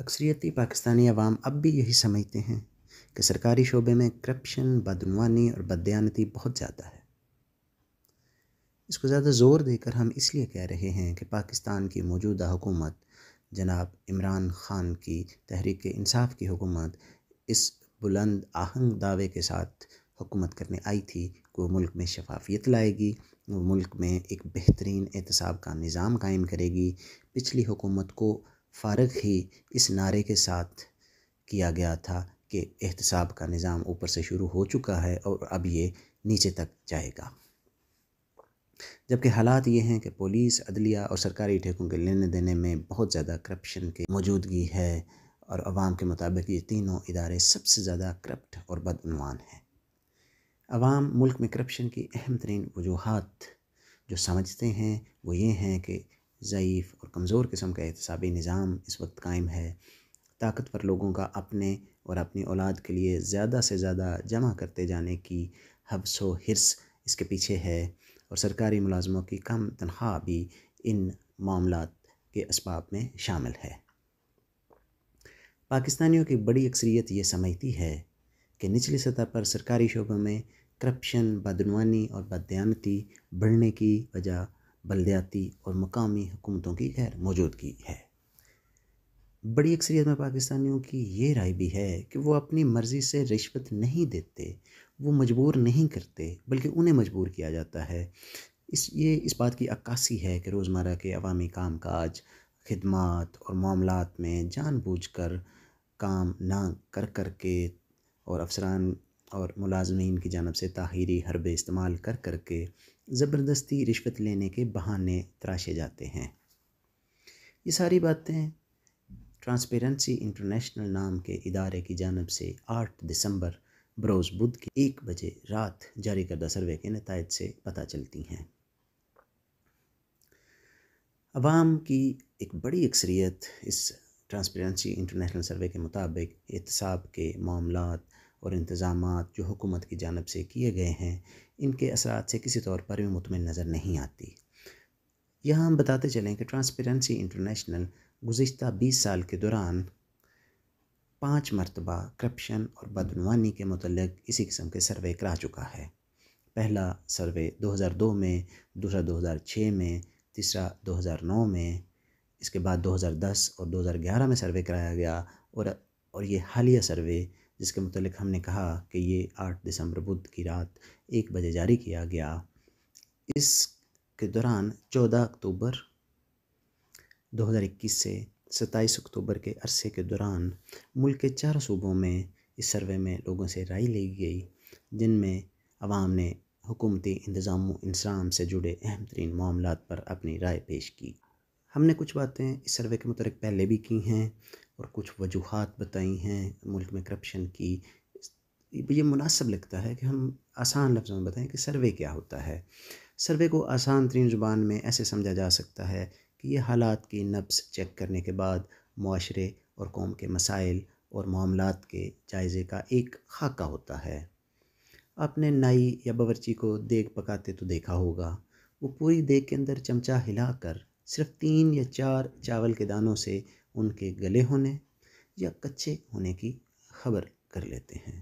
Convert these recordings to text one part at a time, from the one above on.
اکثریتی پاکستانی عوام اب بھی یہی سمجھتے ہیں کہ سرکاری شعبے میں کرپشن، بدعنوانی اور بددیانتی بہت زیادہ ہے۔ اس کو زیادہ زور دے کر ہم اس لیے کہہ رہے ہیں کہ پاکستان کی موجودہ حکومت، جناب عمران خان کی تحریک انصاف کی حکومت، اس بلند آہنگ دعوے کے ساتھ حکومت کرنے آئی تھی کہ وہ ملک میں شفافیت لائے گی، وہ ملک میں ایک بہترین احتساب کا نظام قائم کرے گی۔ پچھلی حکومت کو فارغ ہی اس نعرے کے ساتھ کیا گیا تھا کہ احتساب کا نظام اوپر سے شروع ہو چکا ہے اور اب یہ نیچے تک جائے گا، جبکہ حالات یہ ہیں کہ پولیس، عدلیہ اور سرکاری ٹھیکوں کے لینے دینے میں بہت زیادہ کرپشن کی موجودگی ہے، اور عوام کے مطابق یہ تینوں ادارے سب سے زیادہ کرپٹ اور بدعنوان ہیں۔ عوام ملک میں کرپشن کی اہم ترین وجوہات جو سمجھتے ہیں وہ یہ ہیں کہ ضعیف اور کمزور قسم کا احتسابی نظام اس وقت قائم ہے، طاقتور لوگوں کا اپنے اور اپنی اولاد کے لیے زیادہ سے زیادہ جمع کرتے جانے کی حوث و حرص اس کے پیچھے ہے، اور سرکاری ملازموں کی کم تنخواہ بھی ان معاملات کے اسباب میں شامل ہے۔ پاکستانیوں کی بڑی اکثریت یہ سمجھتی ہے کہ نچلی سطح پر سرکاری شعبوں میں کرپشن، بدعنوانی اور بددیانتی بڑھنے کی وجہ بلدیاتی اور مقامی حکومتوں کی غیر موجودگی ہے۔ بڑی اکثریت میں پاکستانیوں کی یہ رائے بھی ہے کہ وہ اپنی مرضی سے رشوت نہیں دیتے، وہ مجبور نہیں کرتے بلکہ انہیں مجبور کیا جاتا ہے۔ اس بات کی عکاسی ہے کہ روزمرہ کے عوامی کام کاج، خدمات اور معاملات میں جان بوجھ کر کام نہ کر کے اور افسران اور ملازمین کی جانب سے تاخیری حربے استعمال کر کے زبردستی رشوت لینے کے بہانے تراشے جاتے ہیں۔ یہ ساری باتیں ٹرانسپیرنسی انٹرنیشنل نام کے ادارے کی جانب سے 8 دسمبر بروز بدھ کے 1 بجے رات جاری کردہ سروے کے نتائج سے پتہ چلتی ہیں۔ عوام کی ایک بڑی اکثریت اس ٹرانسپیرنسی انٹرنیشنل سروے کے مطابق احتساب کے معاملات اور انتظامات جو حکومت کی جانب سے کیے گئے ہیں، ان کے اثرات سے کسی طور پر بھی مطمئن نظر نہیں آتی۔ یہاں ہم بتاتے چلیں کہ ٹرانسپیرنسی انٹرنیشنل گزشتہ 20 سال کے دوران 5 مرتبہ کرپشن اور بدعنوانی کے متعلق اسی قسم کے سروے کرا چکا ہے۔ پہلا سروے 2002 میں، دوسرا 2006 میں، تیسرا 2009 میں، اس کے بعد 2010 اور 2011 میں سروے کرایا گیا، اور یہ حالیہ سروے جس کے متعلق ہم نے کہا کہ یہ 8 دسمبر بدھ کی رات 1 بجے جاری کیا گیا، اس کے دوران 14 اکتوبر 2021 سے 27 اکتوبر کے عرصے کے دوران ملک کے 4 صوبوں میں اس سروے میں لوگوں سے رائے لی گئی، جن میں عوام نے حکومتی انتظام و انصرام سے جڑے اہم ترین معاملات پر اپنی رائے پیش کی۔ ہم نے کچھ باتیں اس سروے کے متعلق پہلے بھی کی ہیں اور کچھ وجوہات بتائی ہیں ملک میں کرپشن کی۔ یہ مناسب لگتا ہے کہ ہم آسان لفظوں میں بتائیں کہ سروے کیا ہوتا ہے۔ سروے کو آسان ترین زبان میں ایسے سمجھا جا سکتا ہے کہ یہ حالات کی نبض چیک کرنے کے بعد معاشرے اور قوم کے مسائل اور معاملات کے جائزے کا ایک خاکہ ہوتا ہے۔ آپ نے نائی یا باورچی کو دیگ پکاتے تو دیکھا ہوگا، وہ پوری دیگ کے اندر چمچہ ہلا کر صرف 3 یا 4 چاول کے دانوں سے ان کے گلے ہونے یا کچے ہونے کی خبر کر لیتے ہیں،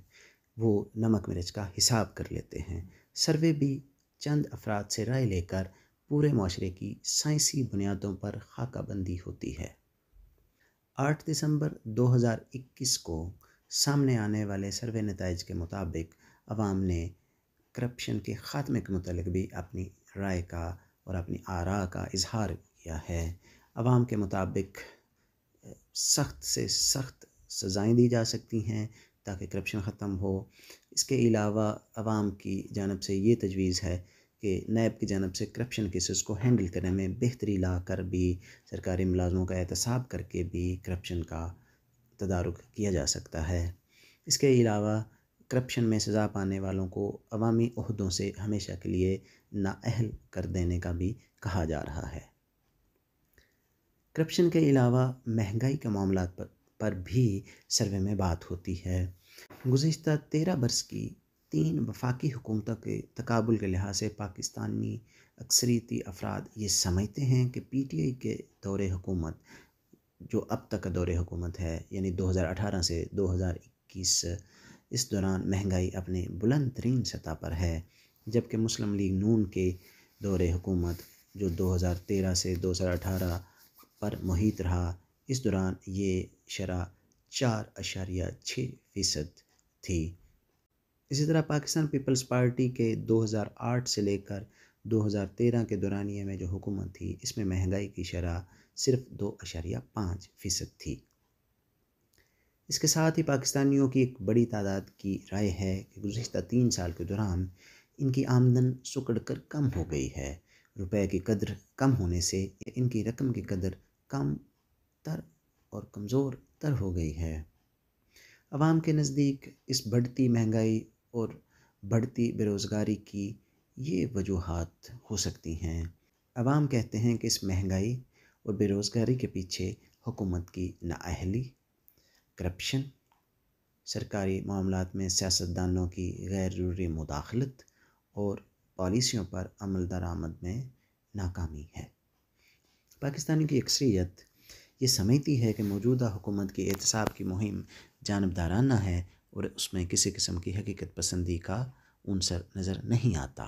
وہ نمک مرچ کا حساب کر لیتے ہیں۔ سروے بھی چند افراد سے رائے لے کر پورے معاشرے کی سائنسی بنیادوں پر خاکہ بندی ہوتی ہے۔ 8 دسمبر 2021 کو سامنے آنے والے سروے نتائج کے مطابق عوام نے کرپشن کے خاتمے کے متعلق بھی اپنی رائے کا اور اپنی آراء کا اظہار کیا ہے۔ عوام کے مطابق سخت سے سخت سزائیں دی جا سکتی ہیں تاکہ کرپشن ختم ہو۔ اس کے علاوہ عوام کی جانب سے یہ تجویز ہے کہ نیب کی جانب سے کرپشن کیسز کو ہینڈل کرنے میں بہتری لا کر بھی سرکاری ملازموں کا احتساب کر کے بھی کرپشن کا تدارک کیا جا سکتا ہے۔ اس کے علاوہ کرپشن میں سزا پانے والوں کو عوامی عہدوں سے ہمیشہ کے لیے نااہل کر دینے کا بھی کہا جا رہا ہے۔ کرپشن کے علاوہ مہنگائی کے معاملات پر بھی سروے میں بات ہوتی ہے۔ گزشتہ 13 برس کی 3 وفاقی حکومتوں کے تقابل کے لحاظ سے پاکستانی اکثریتی افراد یہ سمجھتے ہیں کہ پی ٹی آئی کے دور حکومت جو اب تک کا دور حکومت ہے یعنی 2018 سے 2021، اس دوران مہنگائی اپنے بلند ترین سطح پر ہے، جبکہ مسلم لیگ نون کے دور حکومت جو 2013 سے 2018 پر محیط رہا، اس دوران یہ شرح 4.6% تھی۔ اسی طرح پاکستان پیپلز پارٹی کے 2008 سے لے کر 2013 کے دورانیے میں جو حکومت تھی، اس میں مہنگائی کی شرح صرف 2.5% تھی۔ اس کے ساتھ ہی پاکستانیوں کی ایک بڑی تعداد کی رائے ہے کہ گزشتہ 3 سال کے دوران ان کی آمدن سکڑ کر کم ہو گئی ہے۔ روپے کی قدر کم ہونے سے ان کی رقم کی قدر کم تر اور کمزور تر ہو گئی ہے۔ عوام کے نزدیک اس بڑھتی مہنگائی اور بڑھتی بے روزگاری کی یہ وجوہات ہو سکتی ہیں۔ عوام کہتے ہیں کہ اس مہنگائی اور بے روزگاری کے پیچھے حکومت کی نااہلی، کرپشن، سرکاری معاملات میں سیاستدانوں کی غیر ضروری مداخلت اور پالیسیوں پر عمل درآمد میں ناکامی ہے۔ پاکستانی کی اکثریت یہ سمجھتی ہے کہ موجودہ حکومت کی احتساب کی مہم جانبدارانہ ہے اور اس میں کسی قسم کی حقیقت پسندی کا عنصر نظر نہیں آتا۔